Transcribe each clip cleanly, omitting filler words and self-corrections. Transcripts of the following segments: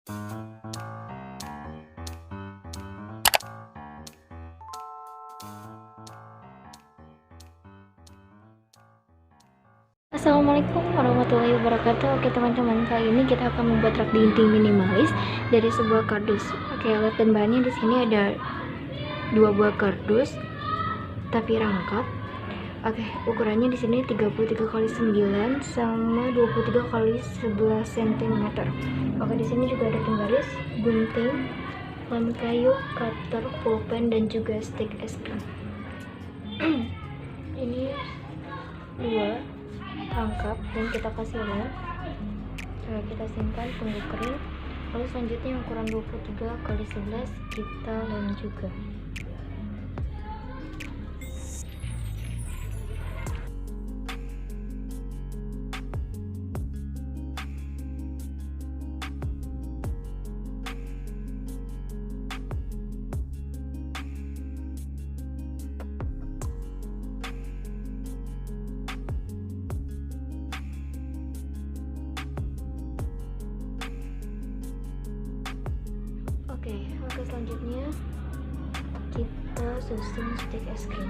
Assalamualaikum warahmatullahi wabarakatuh. Oke teman-teman, kali ini kita akan membuat rak dinding minimalis dari sebuah kardus. Oke, alat dan bahannya di sini ada 2 buah kardus tapi rangkap. Oke, ukurannya di sini 33 x 9 sama 23 x 11 cm. Oke, di sini juga ada penggaris, gunting, lem kayu, cutter, pulpen, dan juga stik es krim. Ini 2 rangkap dan kita kasih lem. Kita simpan, tunggu kering. Lalu selanjutnya ukuran 23 x 11 kita lem juga. Oke, selanjutnya kita susun stik es krim.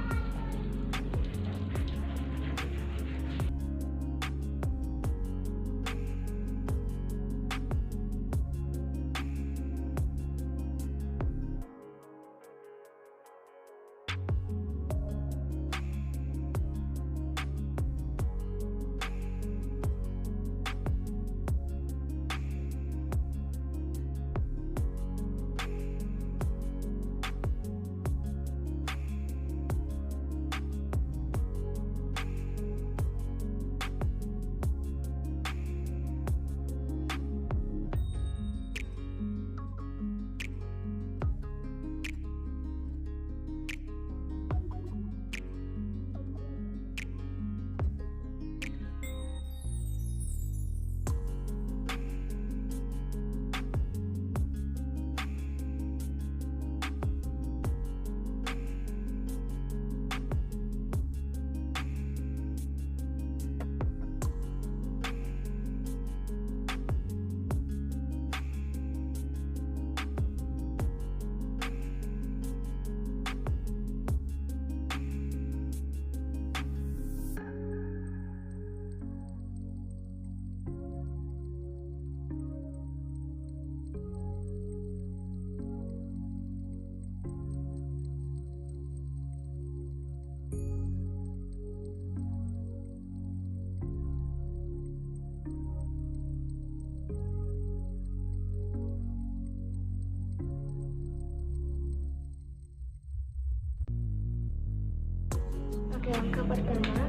Oke, langkah pertama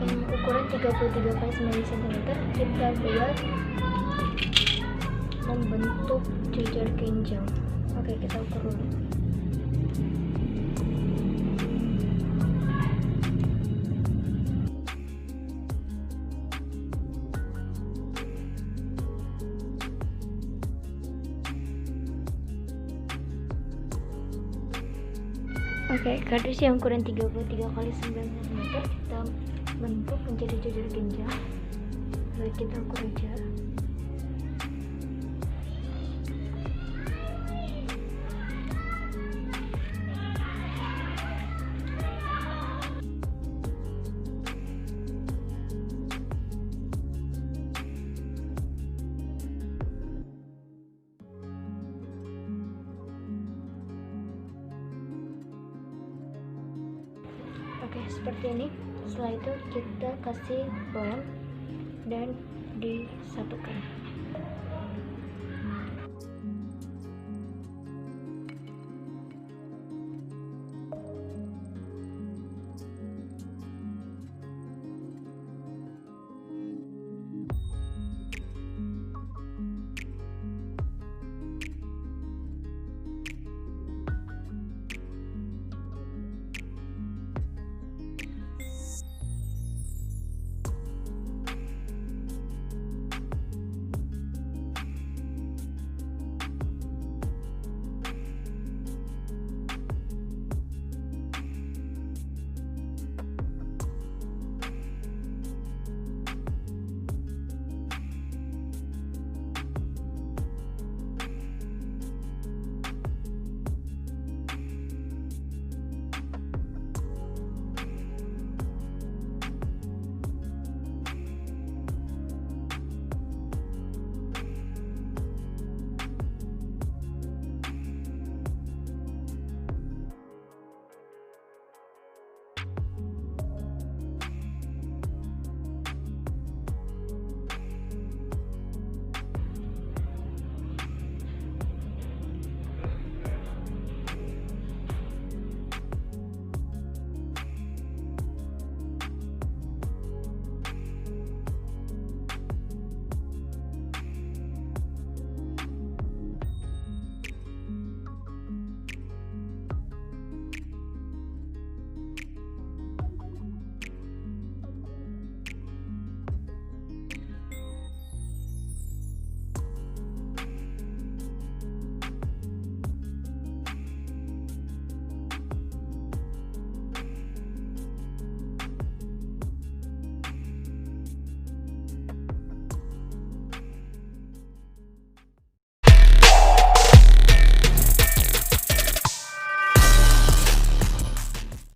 yang ukuran 33 x 9 cm kita buat membentuk jejer genjang. Oke, kita ukur dulu. Oke, kardus yang ukuran 33 x 9 cm kita bentuk menjadi jejer genjang. Lalu kita ukur aja. Oke, seperti ini. Setelah itu kita kasih lem dan disatukan.